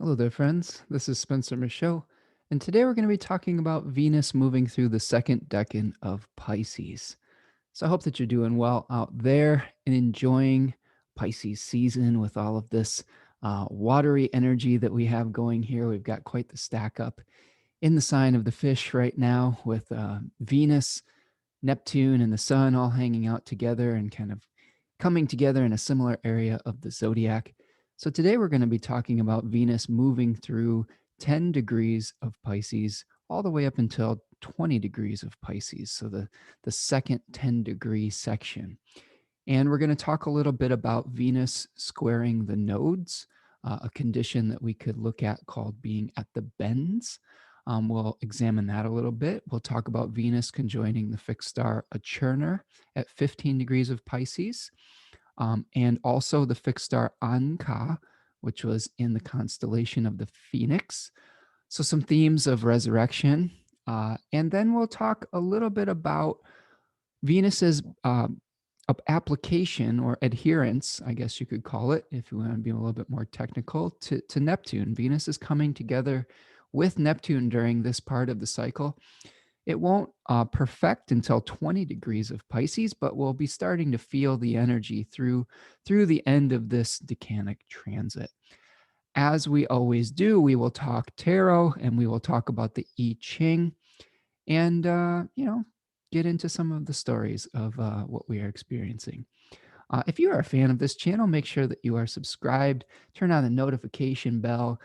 Hello there, friends. This is Spencer Michaud, and today we're going to be talking about Venus moving through the second decan of Pisces. So I hope that you're doing well out there and enjoying Pisces season with all of this watery energy that we have going here. We've got quite the stack up in the sign of the fish right now with Venus, Neptune, and the Sun all hanging out together and kind of coming together in a similar area of the zodiac. So today we're going to be talking about Venus moving through 10 degrees of Pisces all the way up until 20 degrees of Pisces. So the second 10-degree section. And we're going to talk a little bit about Venus squaring the nodes, a condition that we could look at called being at the bends. We'll examine that a little bit. We'll talk about Venus conjoining the fixed star Achernar at 15 degrees of Pisces, and also the fixed star Ankaa, which was in the constellation of the Phoenix. So some themes of resurrection. And then we'll talk a little bit about Venus's application or adherence, I guess you could call it, if you want to be a little bit more technical, to Neptune. Venus is coming together with Neptune during this part of the cycle. It won't perfect until 20 degrees of Pisces, but we'll be starting to feel the energy through the end of this decanic transit. As we always do, we will talk tarot and we will talk about the I-Ching and, get into some of the stories of what we are experiencing. If you are a fan of this channel, make sure that you are subscribed, turn on the notification bell.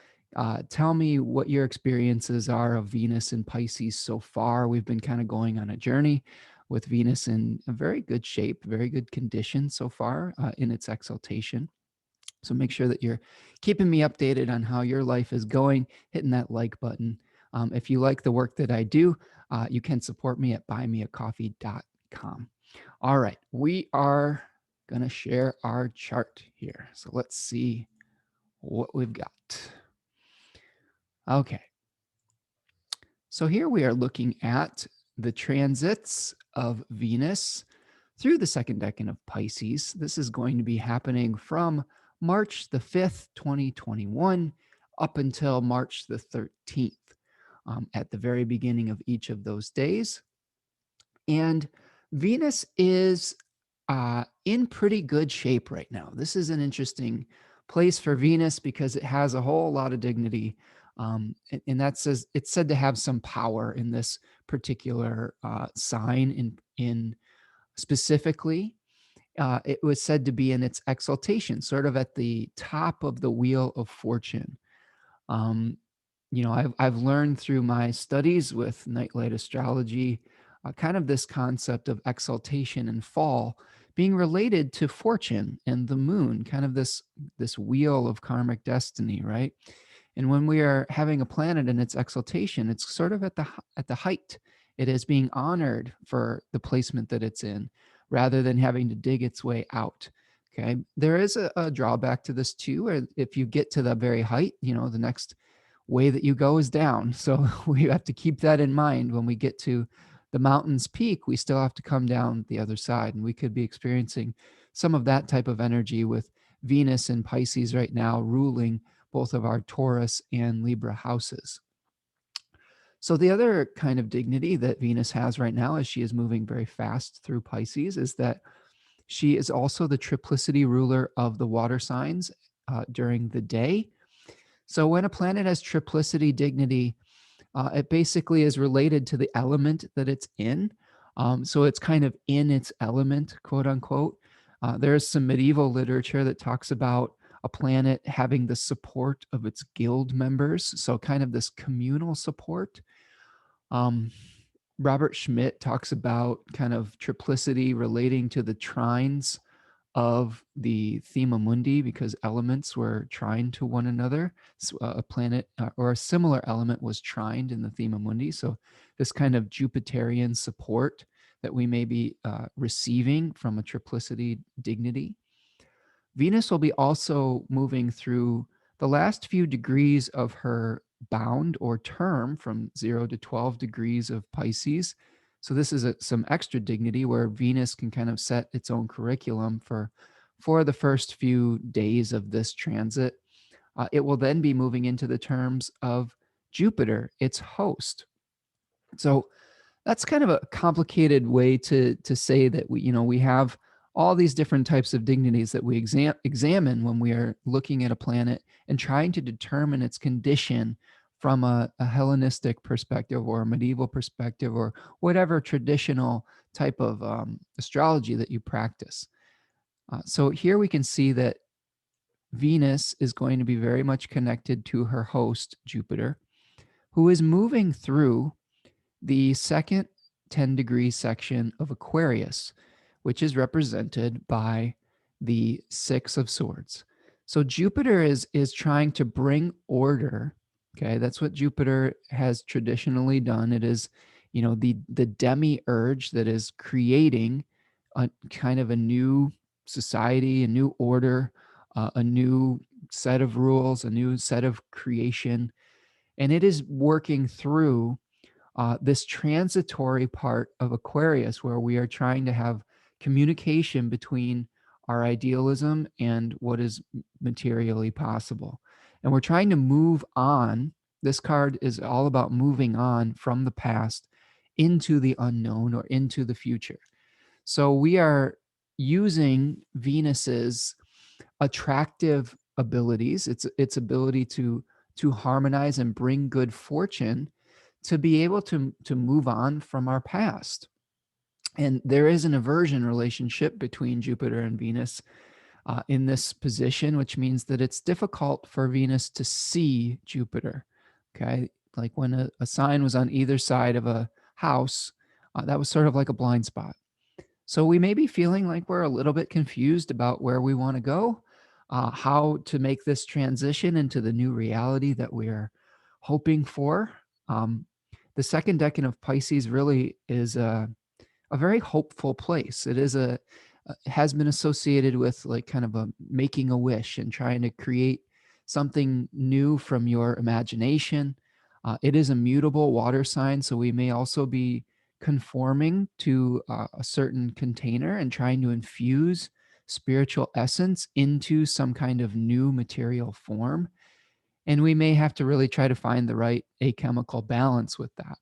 Tell me what your experiences are of Venus and Pisces so far. We've been kind of going on a journey with Venus in a very good shape, very good condition so far in its exaltation. So make sure that you're keeping me updated on how your life is going, hitting that like button. If you like the work that I do, you can support me at buymeacoffee.com. All right, we are going to share our chart here. So let's see what we've got. Okay. So here we are looking at the transits of Venus through the second decan of Pisces. This is going to be happening from March the 5th, 2021, up until March the 13th, at the very beginning of each of those days. And Venus is in pretty good shape right now. This is an interesting place for Venus because it has a whole lot of dignity. And that says it's said to have some power in this particular sign in specifically. It was said to be in its exaltation, sort of at the top of the wheel of fortune. Um, I've learned through my studies with nightlight astrology, kind of this concept of exaltation and fall being related to fortune and the moon, kind of this wheel of karmic destiny, right? And when we are having a planet in its exaltation, it's sort of at the height. It is being honored for the placement that it's in, rather than having to dig its way out. Okay, there is a drawback to this too, where if you get to the very height, the next way that you go is down. So we have to keep that in mind when we get to the mountain's peak. We still have to come down the other side, and we could be experiencing some of that type of energy with Venus and Pisces right now ruling both of our Taurus and Libra houses. So the other kind of dignity that Venus has right now as she is moving very fast through Pisces is that she is also the triplicity ruler of the water signs during the day. So when a planet has triplicity dignity, it basically is related to the element that it's in. So it's kind of in its element, quote unquote. There's some medieval literature that talks about a planet having the support of its guild members. So kind of this communal support. Um, Robert Schmidt talks about kind of triplicity relating to the trines of the Thema Mundi because elements were trined to one another. So a planet or a similar element was trined in the Thema Mundi. So this kind of Jupiterian support that we may be receiving from a triplicity dignity. Venus will be also moving through the last few degrees of her bound or term from 0 to 12 degrees of Pisces. So this is some extra dignity where Venus can kind of set its own curriculum for the first few days of this transit. it will then be moving into the terms of Jupiter, its host. So that's kind of a complicated way to say that we have all these different types of dignities that we examine when we are looking at a planet and trying to determine its condition from a Hellenistic perspective or a medieval perspective or whatever traditional type of astrology that you practice. So here we can see that Venus is going to be very much connected to her host, Jupiter, who is moving through the second 10-degree section of Aquarius, which is represented by the Six of Swords. So Jupiter is trying to bring order. Okay, that's what Jupiter has traditionally done. It is, the demiurge that is creating a kind of a new society, a new order, a new set of rules, a new set of creation, and it is working through this transitory part of Aquarius where we are trying to have communication between our idealism and what is materially possible. And we're trying to move on. This card is all about moving on from the past into the unknown or into the future. So we are using Venus's attractive abilities, its ability to harmonize and bring good fortune, to be able to move on from our past. And there is an aversion relationship between Jupiter and Venus in this position, which means that it's difficult for Venus to see Jupiter. Okay, like when a sign was on either side of a house, that was sort of like a blind spot. So we may be feeling like we're a little bit confused about where we want to go, how to make this transition into the new reality that we're hoping for. The second decan of Pisces really is a very hopeful place. It is has been associated with like kind of a making a wish and trying to create something new from your imagination. It is a mutable water sign, so we may also be conforming to a certain container and trying to infuse spiritual essence into some kind of new material form. And we may have to really try to find the right achemical balance with that.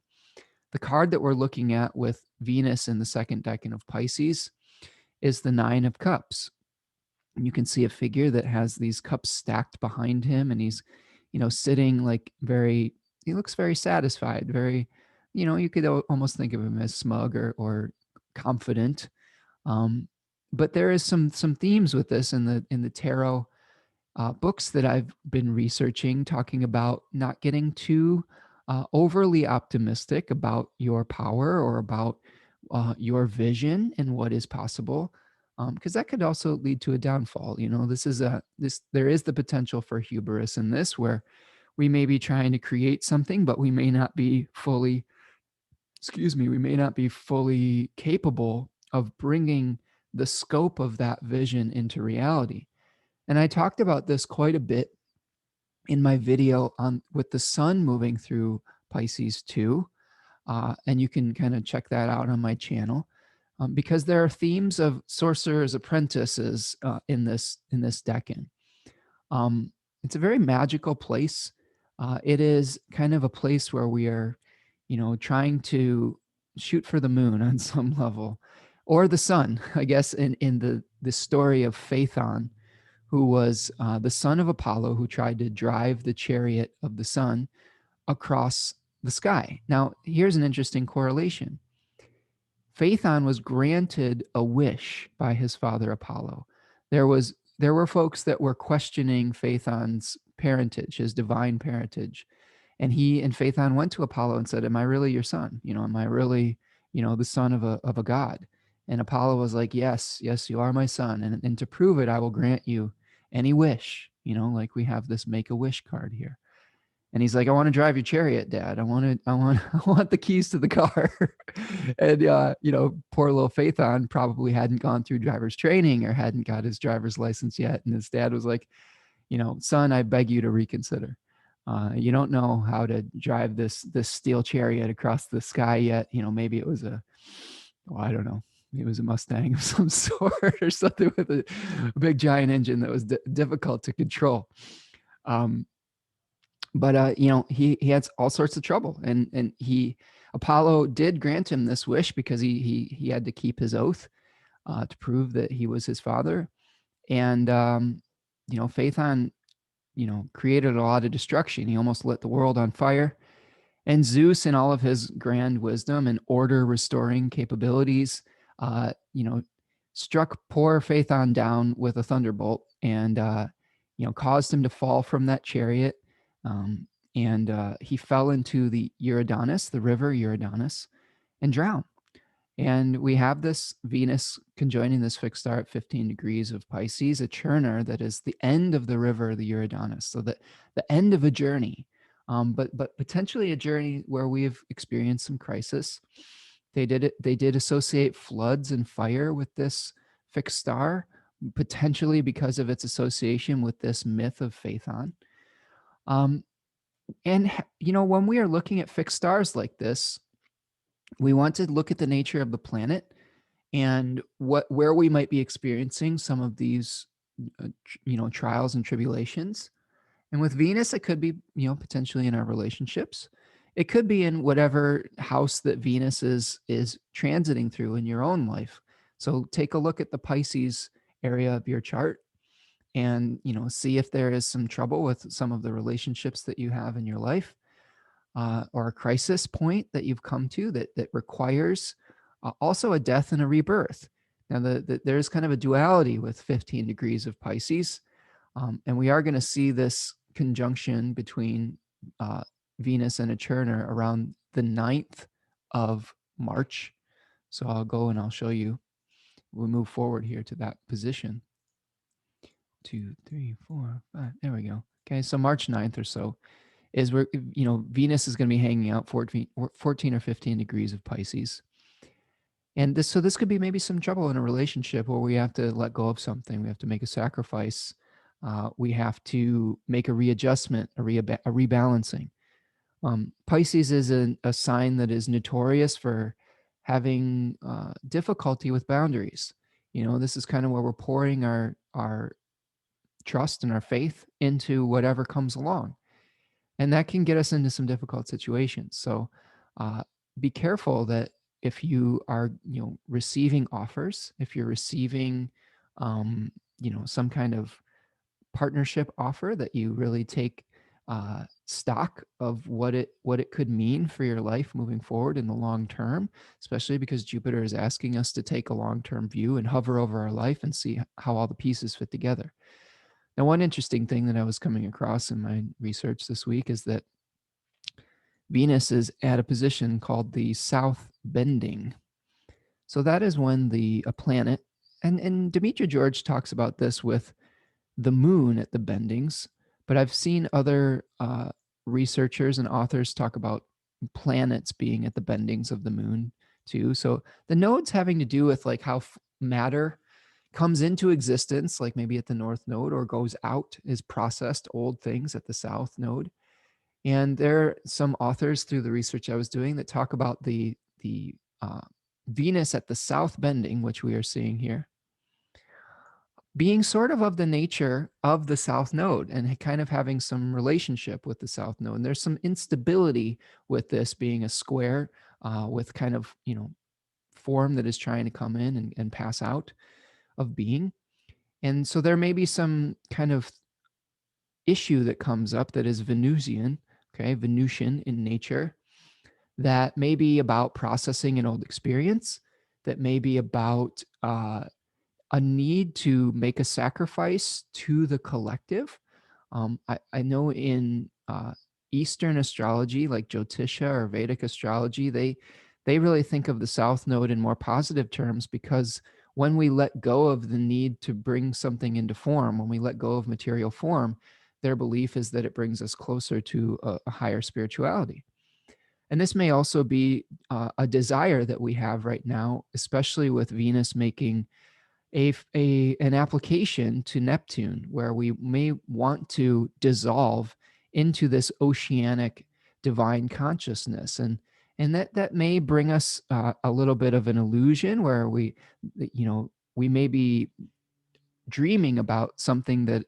The card that we're looking at with Venus in the second decan of Pisces is the Nine of Cups. And you can see a figure that has these cups stacked behind him, and he's, sitting like he looks very satisfied, very, you could almost think of him as smug or confident. But there is some themes with this in the tarot books that I've been researching, talking about not getting too overly optimistic about your power or about your vision and what is possible, because that could also lead to a downfall. There is the potential for hubris in this, where we may be trying to create something, but we may not be fully, we may not be fully capable of bringing the scope of that vision into reality. And I talked about this quite a bit in my video on with the sun moving through Pisces too. And you can kind of check that out on my channel, because there are themes of sorcerer's apprentices in this decan. It's a very magical place. It is kind of a place where we are, trying to shoot for the moon on some level, or the sun, I guess, in the story of Phaethon, who was the son of Apollo, who tried to drive the chariot of the sun across the sky. Now, here's an interesting correlation. Phaethon was granted a wish by his father Apollo. There were folks that were questioning Phaethon's parentage, his divine parentage. And Phaethon went to Apollo and said, "Am I really your son? Am I really, the son of a god?" And Apollo was like, "Yes, you are my son. And to prove it, I will grant you any wish." Like we have this Make-A-Wish card here. And he's like, "I want to drive your chariot, Dad. I want I want the keys to the car." And poor little Phaethon probably hadn't gone through driver's training or hadn't got his driver's license yet. And his dad was like, "Son, I beg you to reconsider. You don't know how to drive this steel chariot across the sky yet. Maybe it was I don't know. It was a Mustang of some sort or something with a big giant engine that was difficult to control." Um, but you know, he had all sorts of trouble, and Apollo did grant him this wish because he had to keep his oath to prove that he was his father. And you know, Phaethon, you know, created a lot of destruction. He almost lit the world on fire. And Zeus, in all of his grand wisdom and order restoring capabilities, you know, struck poor Phaethon down with a thunderbolt, and you know, caused him to fall from that chariot. Um, and he fell into the Eridanus, the river Eridanus, and drowned. And we have this Venus conjoining this fixed star at 15 degrees of Pisces, Achernar, that is the end of the river, the Eridanus. So the end of a journey, but potentially a journey where we've experienced some crisis. They did associate floods and fire with this fixed star, potentially because of its association with this myth of Phaethon. Um, and you know, when we are looking at fixed stars like this, we want to look at the nature of the planet and where we might be experiencing some of these you know, trials and tribulations. And with Venus, it could be, you know, potentially in our relationships. It could be in whatever house that Venus is transiting through in your own life. So take a look at the Pisces area of your chart, and you know, see if there is some trouble with some of the relationships that you have in your life, or a crisis point that you've come to that requires also a death and a rebirth. Now, there's kind of a duality with 15 degrees of Pisces, and we are going to see this conjunction between Venus and Achernar around the 9th of March. So I'll go and I'll show you. We'll move forward here to that position. 2, 3, 4, 5. There we go. Okay, so March 9th or so is where, you know, Venus is going to be hanging out 14 or 15 degrees of Pisces. And this could be maybe some trouble in a relationship where we have to let go of something. We have to make a sacrifice. We have to make a readjustment, a rebalancing. Pisces is a sign that is notorious for having difficulty with boundaries. You know, this is kind of where we're pouring our trust and our faith into whatever comes along, and that can get us into some difficult situations. So be careful that if you are, you know, receiving offers, if you're receiving you know, some kind of partnership offer, that you really take stock of what it could mean for your life moving forward in the long term, especially because Jupiter is asking us to take a long-term view and hover over our life and see how all the pieces fit together. Now, one interesting thing that I was coming across in my research this week is that Venus is at a position called the south bending. So that is when a planet, and Demetra George talks about this with the moon at the bendings, but I've seen other researchers and authors talk about planets being at the bendings of the moon too. So the nodes having to do with like how matter comes into existence, like maybe at the north node, or goes out, is processed old things at the south node. And there are some authors through the research I was doing that talk about the uh, Venus at the south bending, which we are seeing here, being sort of the nature of the south node and kind of having some relationship with the south node. And there's some instability with this being a square with kind of, you know, form that is trying to come in and pass out of being. And so there may be some kind of issue that comes up that is Venusian, okay, Venusian in nature, that may be about processing an old experience, that may be about a need to make a sacrifice to the collective. I know in Eastern astrology, like Jyotisha or Vedic astrology, they really think of the South Node in more positive terms, because when we let go of the need to bring something into form, when we let go of material form, their belief is that it brings us closer to a higher spirituality. And this may also be a desire that we have right now, especially with Venus making an application to Neptune, where we may want to dissolve into this oceanic divine consciousness, and that may bring us a little bit of an illusion where we, you know, we may be dreaming about something that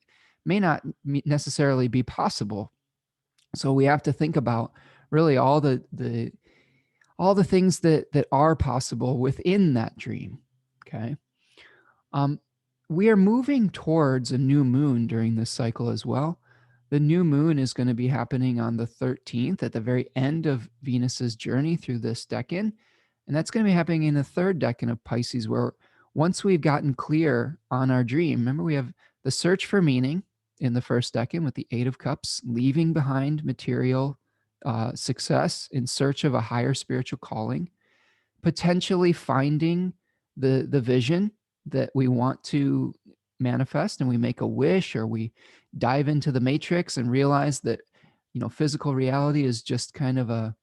may not necessarily be possible. So we have to think about really all the things that are possible within that dream. Okay. Um, we are moving towards a new moon during this cycle as well. The new moon is going to be happening on the 13th at the very end of Venus's journey through this decan. And that's going to be happening in the third decan of Pisces, where once we've gotten clear on our dream, remember we have the search for meaning in the first decan with the Eight of Cups, leaving behind material success in search of a higher spiritual calling, potentially finding the vision that we want to manifest, and we make a wish, or we dive into the matrix and realize that physical reality is just kind of a,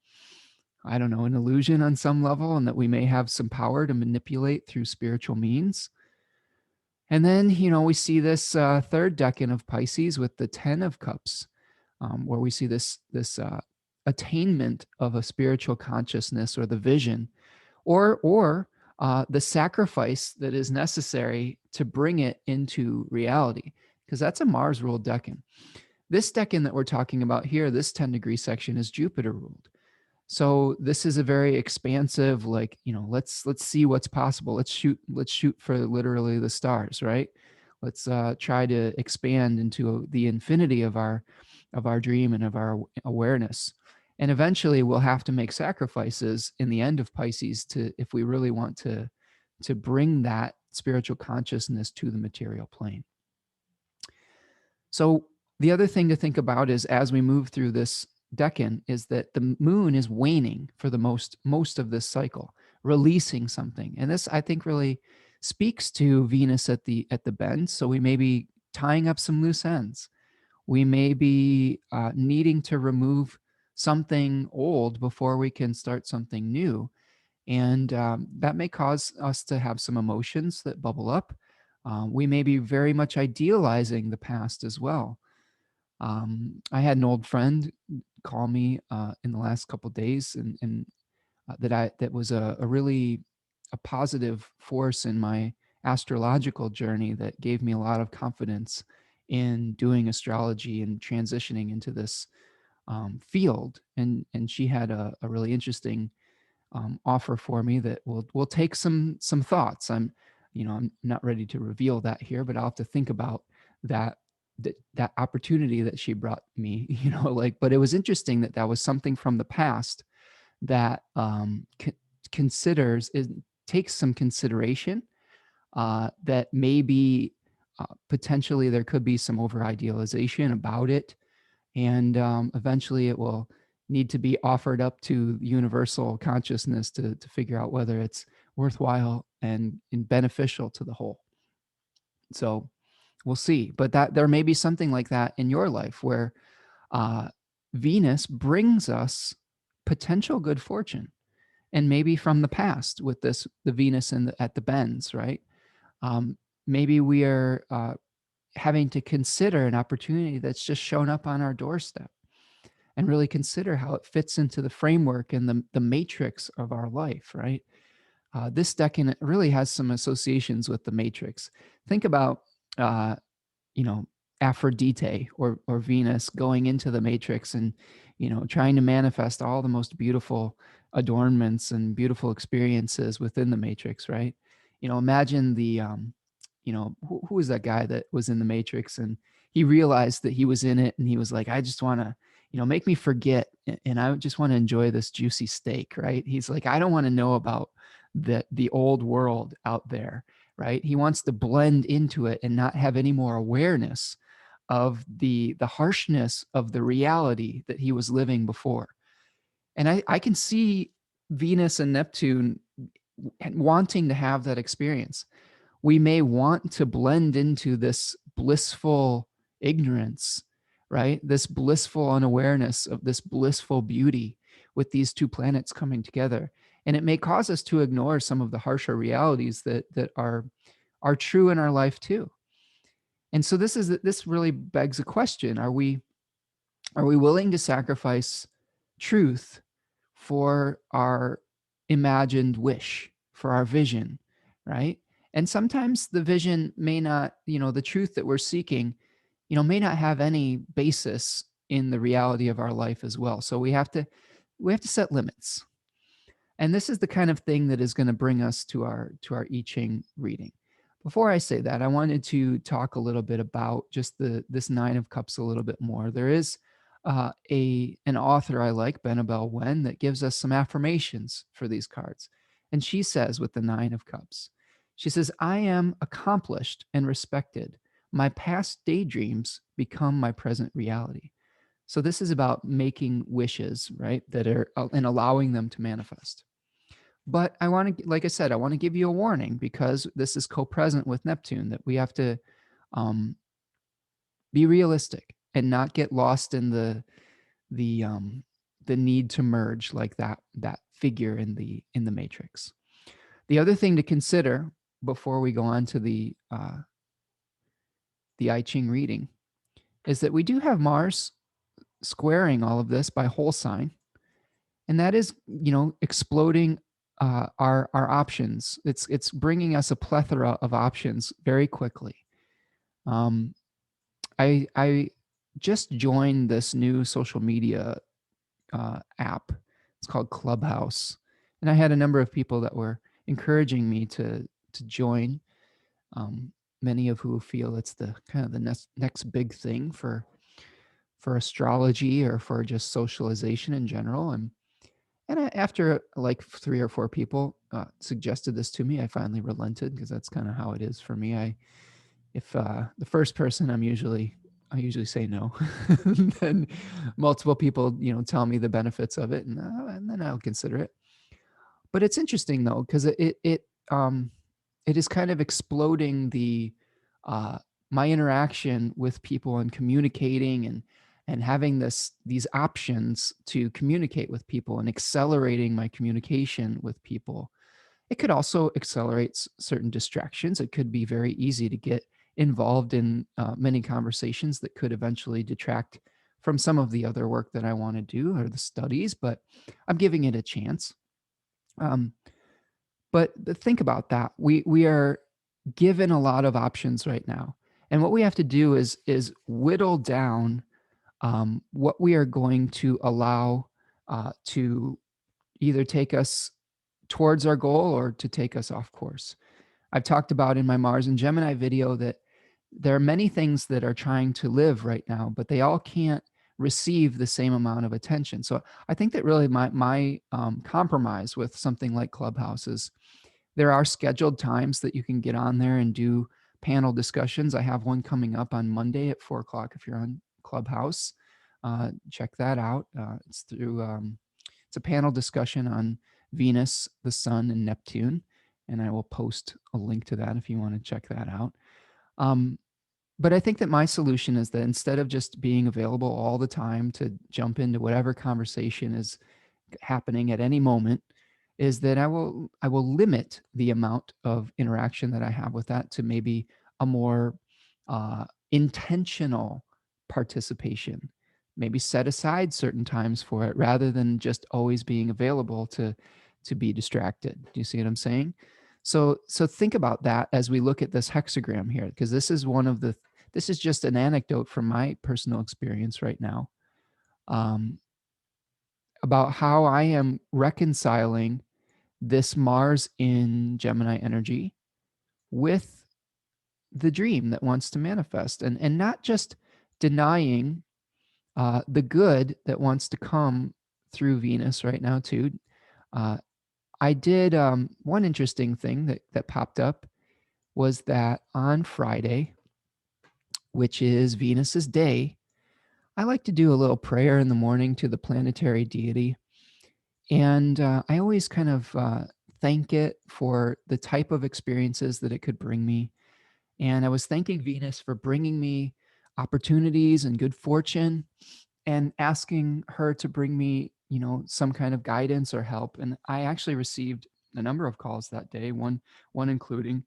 I don't know, an illusion on some level, and that we may have some power to manipulate through spiritual means. And then we see this third decan of Pisces with the 10 of Cups, where we see this attainment of a spiritual consciousness, or the vision, or the sacrifice that is necessary to bring it into reality, because that's a Mars ruled decan. This decan that we're talking about here, this 10-degree section, is Jupiter ruled. So this is a very expansive, like, let's see what's possible. Let's shoot for literally the stars, right? Let's try to expand into the infinity of our dream and of our awareness. And eventually we'll have to make sacrifices in the end of Pisces if we really want to bring that spiritual consciousness to the material plane. So the other thing to think about is, as we move through this decan, is that the moon is waning for the most of this cycle, releasing something. And this, I think, really speaks to Venus at the bend. So we may be tying up some loose ends. We may be needing to remove something old before we can start something new. And that may cause us to have some emotions that bubble up. We may be very much idealizing the past as well. I had an old friend call me in the last couple of days, and that was a really a positive force in my astrological journey, that gave me a lot of confidence in doing astrology and transitioning into this field. And she had a really interesting offer for me that will take some thoughts. I'm not ready to reveal that here, but I'll have to think about that opportunity that she brought me. But it was interesting that was something from the past that considers, it takes some consideration, that maybe potentially there could be some over idealization about it, and eventually it will need to be offered up to universal consciousness to figure out whether it's worthwhile and beneficial to the whole. So we'll see. But that there may be something like that in your life, where Venus brings us potential good fortune, and maybe from the past with the Venus at the bends, right? Maybe we are having to consider an opportunity that's just shown up on our doorstep, and really consider how it fits into the framework and the matrix of our life, right? This decan really has some associations with the matrix. Think about, uh, Aphrodite or Venus going into the matrix and, trying to manifest all the most beautiful adornments and beautiful experiences within the matrix, right? Imagine who was that guy that was in the matrix, and he realized that he was in it, and he was like, I just want to, make me forget, and I just want to enjoy this juicy steak, right? He's like, I don't want to know about the old world out there, right? He wants to blend into it and not have any more awareness of the harshness of the reality that he was living before. And I can see Venus and Neptune wanting to have that experience. We may want to blend into this blissful ignorance, right? This blissful unawareness of this blissful beauty with these two planets coming together. And it may cause us to ignore some of the harsher realities that are true in our life too. And so this really begs a question. Are we willing to sacrifice truth for our imagined wish, for our vision, right? And sometimes the vision may not, the truth that we're seeking, may not have any basis in the reality of our life as well. So we have to set limits. And this is the kind of thing that is going to bring us to our I Ching reading. Before I say that, I wanted to talk a little bit about just this Nine of Cups a little bit more. There is an author I like, Benabel Wen, that gives us some affirmations for these cards. And she says with the Nine of Cups, she says, I am accomplished and respected. My past daydreams become my present reality. So this is about making wishes, right? That are and allowing them to manifest. But I want to, like I said, I want to give you a warning because this is co-present with Neptune, that we have to um, be realistic and not get lost in the the need to merge like that figure in the matrix. The other thing to consider before we go on to the I Ching reading is that we do have Mars squaring all of this by whole sign, and that is exploding our options. It's bringing us a plethora of options very quickly. I just joined this new social media app. It's called Clubhouse, and I had a number of people that were encouraging me to join. Many of who feel it's the kind of the next big thing for astrology or for just socialization in general. And after like 3 or 4 people suggested this to me, I finally relented because that's kind of how it is for me. If the first person, I usually say no. Then multiple people, tell me the benefits of it, and then I'll consider it. But it's interesting though, because it is kind of exploding uh, my interaction with people and communicating and having these options to communicate with people and accelerating my communication with people. It could also accelerate certain distractions. It could be very easy to get involved in many conversations that could eventually detract from some of the other work that I want to do or the studies, but I'm giving it a chance. Um, but think about that. We are given a lot of options right now, and what we have to do is whittle down what we are going to allow to either take us towards our goal or to take us off course. I've talked about in my Mars and Gemini video that there are many things that are trying to live right now, but they all can't receive the same amount of attention. So I think that really my compromise with something like Clubhouse is there are scheduled times that you can get on there and do panel discussions. I have one coming up on Monday at 4 o'clock. If you're on Clubhouse, check that out. It's a panel discussion on Venus, the Sun, and Neptune, and I will post a link to that if you want to check that out. But I think that my solution is that instead of just being available all the time to jump into whatever conversation is happening at any moment, is that I will limit the amount of interaction that I have with that to maybe a more intentional participation. Maybe set aside certain times for it rather than just always being available to be distracted. Do you see what I'm saying? So think about that as we look at this hexagram here, because this is just an anecdote from my personal experience right now, um, about how I am reconciling this Mars in Gemini energy with the dream that wants to manifest, and not just denying the good that wants to come through Venus right now too. Uh, I did one interesting thing that popped up was that on Friday, which is Venus's day, I like to do a little prayer in the morning to the planetary deity. And I always kind of thank it for the type of experiences that it could bring me. And I was thanking Venus for bringing me opportunities and good fortune and asking her to bring me, some kind of guidance or help. And I actually received a number of calls that day, one including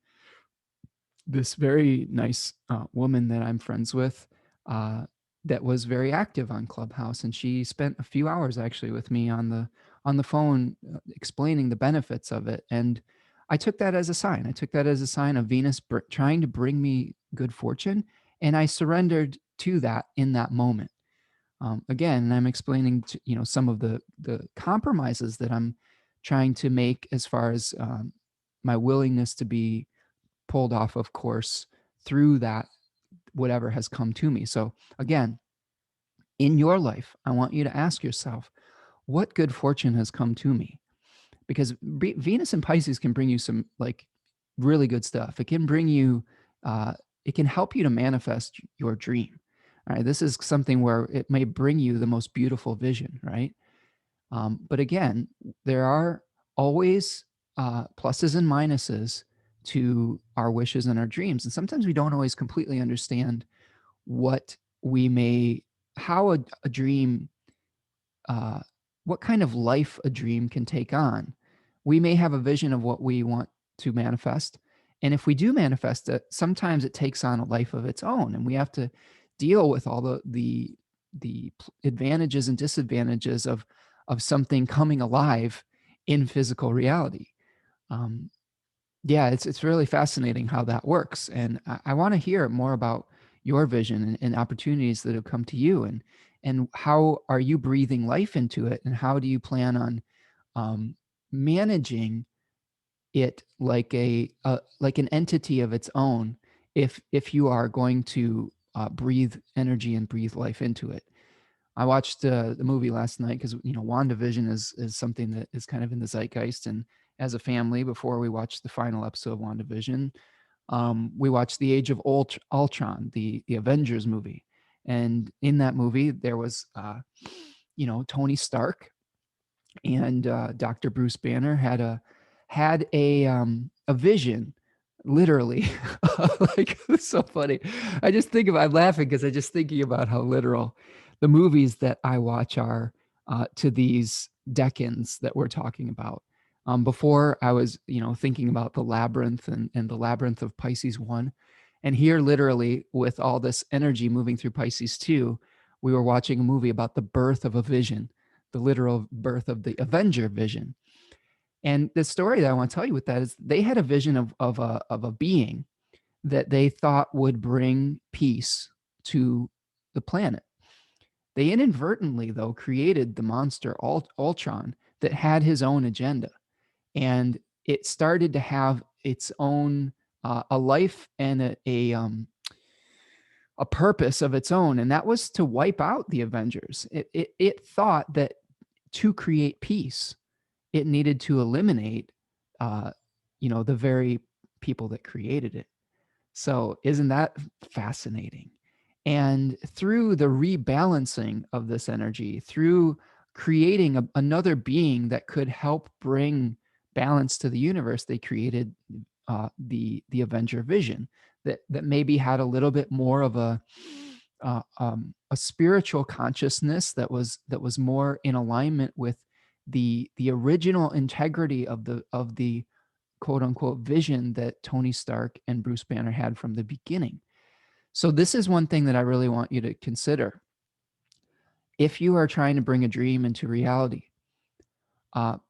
this very nice woman that I'm friends with that was very active on Clubhouse, and she spent a few hours actually with me on the phone explaining the benefits of it. And I took that as a sign. I took that as a sign of Venus trying to bring me good fortune, and I surrendered to that in that moment. Again, I'm explaining some of the compromises that I'm trying to make as far as my willingness to be pulled off of course through that whatever has come to me. So again, in your life, I want you to ask yourself, what good fortune has come to me? Because Venus and Pisces can bring you some like really good stuff. It can bring you, it can help you to manifest your dream. All right. This is something where it may bring you the most beautiful vision, right? But again, there are always pluses and minuses to our wishes and our dreams. And sometimes we don't always completely understand what we may, how a dream, uh, what kind of life a dream can take on. We may have a vision of what we want to manifest. And if we do manifest it, sometimes it takes on a life of its own. And we have to deal with all the advantages and disadvantages of something coming alive in physical reality. Yeah, it's really fascinating how that works. And I want to hear more about your vision and opportunities that have come to you, and how are you breathing life into it, and how do you plan on managing it like like an entity of its own, if you are going to breathe energy and breathe life into it. I watched the movie last night because WandaVision is something that is kind of in the zeitgeist, and as a family, before we watched the final episode of WandaVision, we watched The Age of Ultron, the Avengers movie, and in that movie there was Tony Stark and Dr. Bruce Banner had a vision, literally. Like, it's so funny. I'm laughing because I just thinking about how literal the movies that I watch are to these decans that we're talking about. Before I was, thinking about the labyrinth and the labyrinth of Pisces 1. And here, literally, with all this energy moving through Pisces 2, we were watching a movie about the birth of a vision, the literal birth of the Avenger vision. And the story that I want to tell you with that is they had a vision of a being that they thought would bring peace to the planet. They inadvertently, though, created the monster Ultron that had his own agenda. And it started to have its own a life and a purpose of its own, and that was to wipe out the Avengers. It thought that to create peace, it needed to eliminate, uh, the very people that created it. So isn't that fascinating? And through the rebalancing of this energy, through creating another being that could help bring balance to the universe, they created the Avenger vision that maybe had a little bit more of a spiritual consciousness that was more in alignment with the original integrity of the quote unquote vision that Tony Stark and Bruce Banner had from the beginning. So this is one thing that I really want you to consider. If you are trying to bring a dream into reality,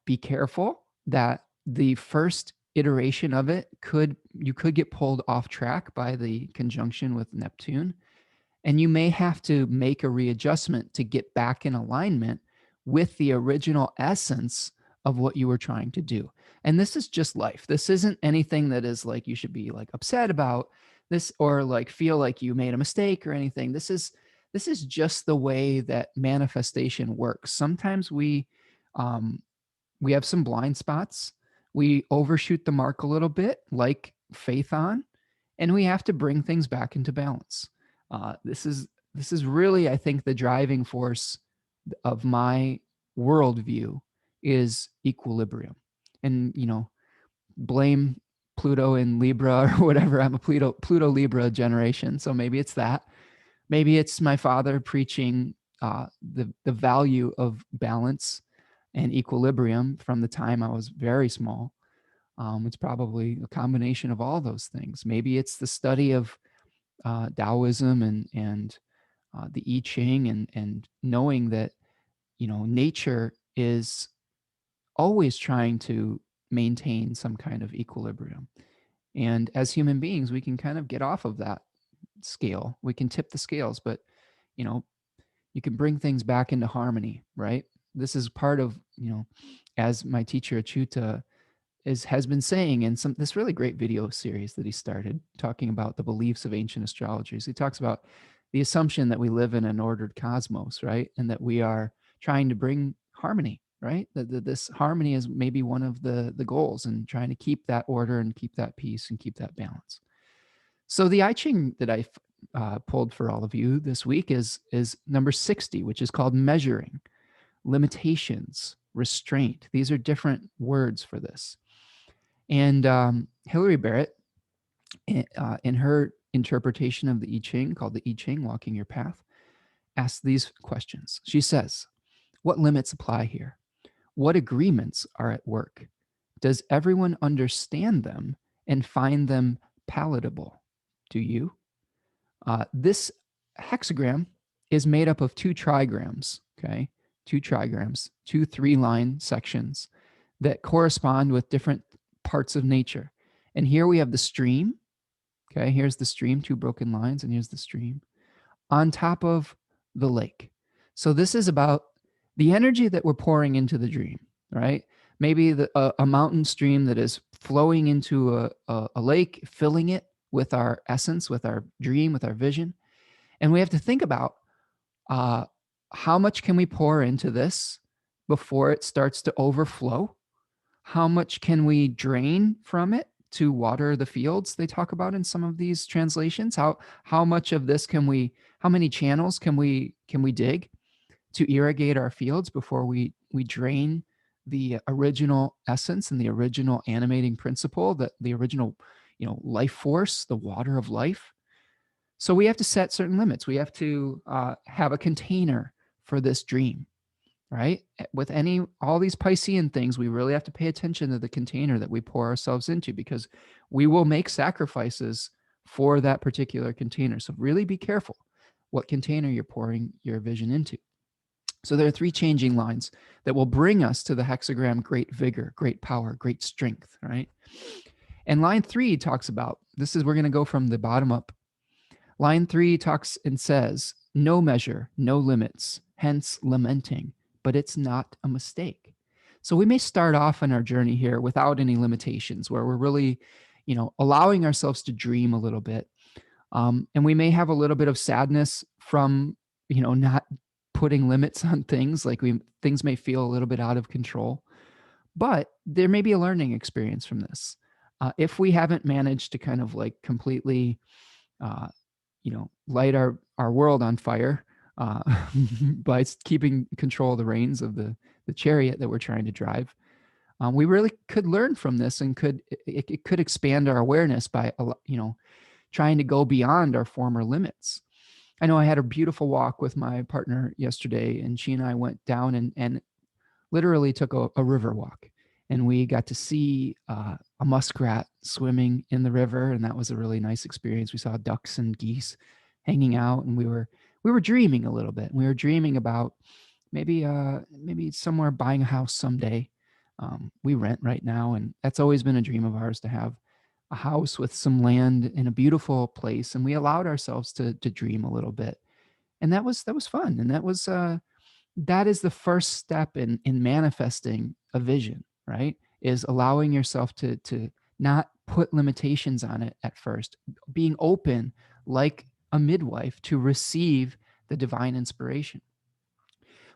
be careful that the first iteration of it you could get pulled off track by the conjunction with Neptune, and you may have to make a readjustment to get back in alignment with the original essence of what you were trying to do. And this is just life. This isn't anything that is like you should be like upset about this or like feel like you made a mistake or anything. This is just the way that manifestation works. Sometimes we have some blind spots. We overshoot the mark a little bit, like Phaethon, and we have to bring things back into balance. This is really, I think, the driving force of my worldview is equilibrium. And blame Pluto in Libra or whatever. I'm a Pluto Libra generation, so maybe it's that. Maybe it's my father preaching the value of balance and equilibrium from the time I was very small. It's probably a combination of all those things. Maybe it's the study of Taoism and the I-Ching, and knowing that nature is always trying to maintain some kind of equilibrium. And as human beings, we can kind of get off of that scale. We can tip the scales, but you know, you can bring things back into harmony, right? This is part of, as my teacher Achuta has been saying in this really great video series that he started talking about the beliefs of ancient astrologers. He talks about the assumption that we live in an ordered cosmos, right? And that we are trying to bring harmony, right? That this harmony is maybe one of the goals, and trying to keep that order and keep that peace and keep that balance. So the I-Ching that I pulled for all of you this week is number 60, which is called measuring, limitations, restraint. These are different words for this. And Hilary Barrett, in her interpretation of the I Ching, called the I Ching, Walking Your Path, asks these questions. She says, what limits apply here? What agreements are at work? Does everyone understand them and find them palatable? Do you? This hexagram is made up of 2 trigrams, okay? 2 trigrams, 2 3-line sections that correspond with different parts of nature. And here we have the stream, okay? Here's the stream, 2 broken lines, and here's the stream on top of the lake. So this is about the energy that we're pouring into the dream, right? Maybe a mountain stream that is flowing into a lake, filling it with our essence, with our dream, with our vision. And we have to think about how much can we pour into this before it starts to overflow? How much can we drain from it to water the fields they talk about in some of these translations? How much of this how many channels can we dig to irrigate our fields before we drain the original essence and the original animating principle, that the original, life force, the water of life? So we have to set certain limits. We have to have a container for this dream, right? With all these Piscean things, we really have to pay attention to the container that we pour ourselves into, because we will make sacrifices for that particular container. So really be careful what container you're pouring your vision into. So there are 3 changing lines that will bring us to the hexagram: great vigor, great power, great strength, right? And line 3 talks about, we're going to go from the bottom up. Line 3 talks and says, no measure, no limits, hence lamenting, but it's not a mistake. So we may start off in our journey here without any limitations, where we're really, allowing ourselves to dream a little bit. And we may have a little bit of sadness from, not putting limits on things. Like things may feel a little bit out of control, but there may be a learning experience from this. If we haven't managed to kind of like completely, light our world on fire by keeping control of the reins of the chariot that we're trying to drive, we really could learn from this, and it could expand our awareness by, trying to go beyond our former limits. I know I had a beautiful walk with my partner yesterday, and she and I went down and literally took a river walk, and we got to see a muskrat swimming in the river, and that was a really nice experience. We saw ducks and geese hanging out, and we were dreaming a little bit. We were dreaming about maybe somewhere buying a house someday. We rent right now, and that's always been a dream of ours, to have a house with some land in a beautiful place. And we allowed ourselves to dream a little bit, and that was fun. And that is the first step in manifesting a vision, right? Is allowing yourself to not put limitations on it at first, being open like a midwife to receive the divine inspiration.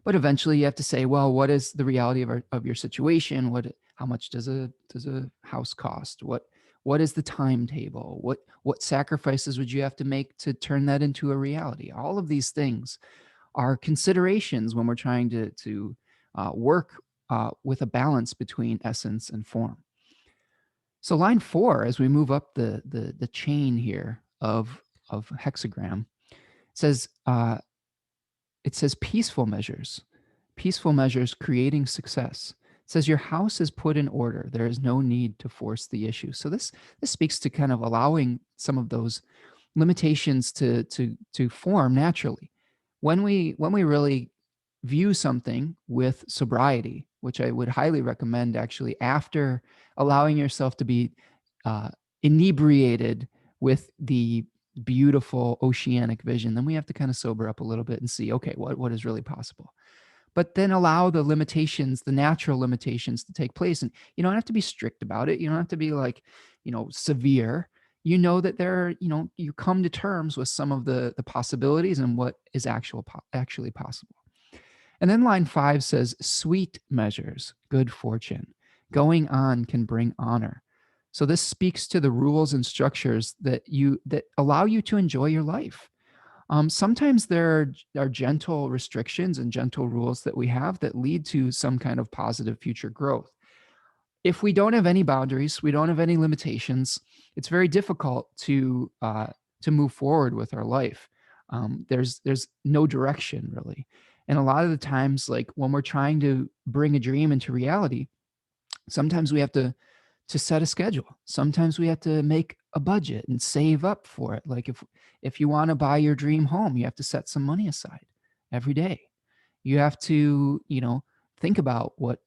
But eventually you have to say, well, what is the reality of your situation? How much does a house cost? What is the timetable? What sacrifices would you have to make to turn that into a reality? All of these things are considerations when we're trying to work with a balance between essence and form. So line 4, as we move up the chain here of hexagram, says peaceful measures creating success. It says your house is put in order. There is no need to force the issue. So this speaks to kind of allowing some of those limitations to form naturally. When we really view something with sobriety, which I would highly recommend actually after allowing yourself to be inebriated with the beautiful oceanic vision, then we have to kind of sober up a little bit and see, okay, what is really possible. But then allow the limitations, the natural limitations to take place. And you don't have to be strict about it. You don't have to be like, severe. You know that you come to terms with some of the possibilities and what is actually possible. And then line 5 says, sweet measures, good fortune. Going on can bring honor. So this speaks to the rules and structures that allow you to enjoy your life. Sometimes there are gentle restrictions and gentle rules that we have that lead to some kind of positive future growth. If we don't have any boundaries, we don't have any limitations, it's very difficult to move forward with our life. There's no direction really, and a lot of the times, like when we're trying to bring a dream into reality, sometimes we have to set a schedule. Sometimes we have to make a budget and save up for it. Like if you want to buy your dream home, you have to set some money aside every day. You have to, think about what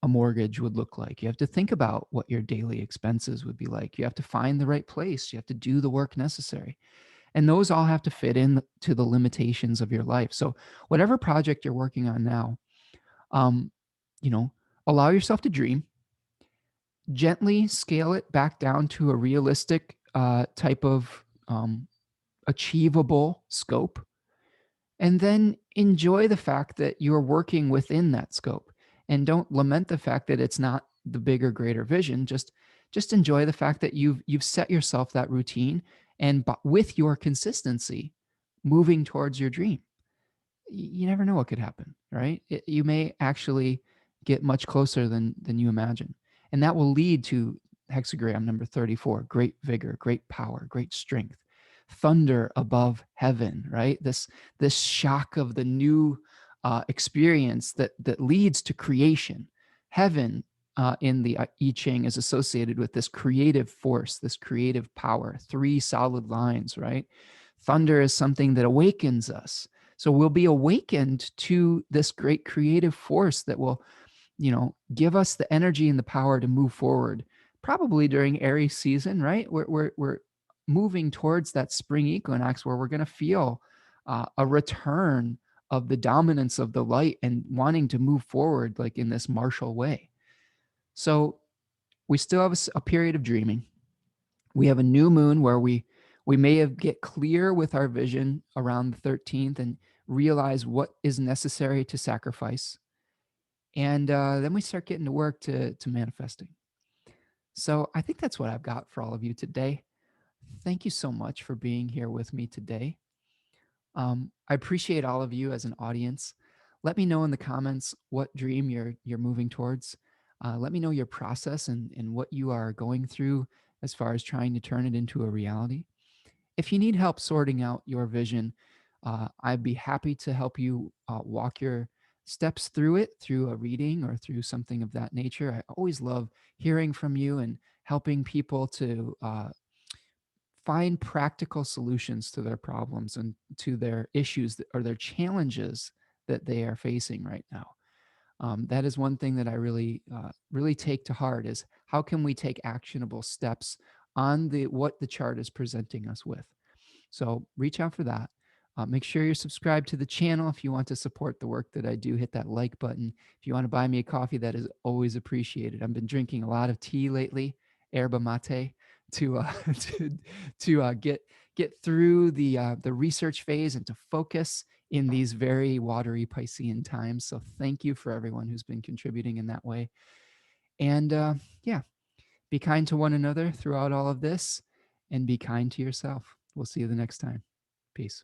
a mortgage would look like. You have to think about what your daily expenses would be like. You have to find the right place. You have to do the work necessary. And those all have to fit in to the limitations of your life. So whatever project you're working on now, um, you know, allow yourself to dream, gently scale it back down to a realistic type of achievable scope, and then enjoy the fact that you're working within that scope, and don't lament the fact that it's not the bigger greater vision. Just enjoy the fact that you've set yourself that routine, and with your consistency moving towards your dream, you never know what could happen, right? You may actually get much closer than you imagine. And that will lead to hexagram number 34, great vigor, great power, great strength, thunder above heaven, right? This shock of the new experience that leads to creation. Heaven in the I-Ching is associated with this creative force, this creative power, 3 solid lines, right? Thunder is something that awakens us. So we'll be awakened to this great creative force that will, give us the energy and the power to move forward. Probably during Aries season, right? We're moving towards that spring equinox where we're going to feel a return of the dominance of the light and wanting to move forward like in this martial way. So we still have a period of dreaming. We have a new moon where we may have get clear with our vision around the 13th and realize what is necessary to sacrifice. And then we start getting to work to manifesting. So I think that's what I've got for all of you today. Thank you so much for being here with me today. I appreciate all of you as an audience. Let me know in the comments what dream you're moving towards. Let me know your process and what you are going through as far as trying to turn it into a reality. If you need help sorting out your vision, I'd be happy to help you walk your steps through it through a reading or through something of that nature. I always love hearing from you and helping people to find practical solutions to their problems and to their issues or their challenges that they are facing right now. That is one thing that I really take to heart is how can we take actionable steps on what the chart is presenting us with. So reach out for that. Make sure you're subscribed to the channel if you want to support the work that I do. Hit that like button. If you want to buy me a coffee, that is always appreciated. I've been drinking a lot of tea lately, yerba mate, to get through the research phase and to focus in these very watery Piscean times. So thank you for everyone who's been contributing in that way. And yeah, be kind to one another throughout all of this, and be kind to yourself. We'll see you the next time. Peace.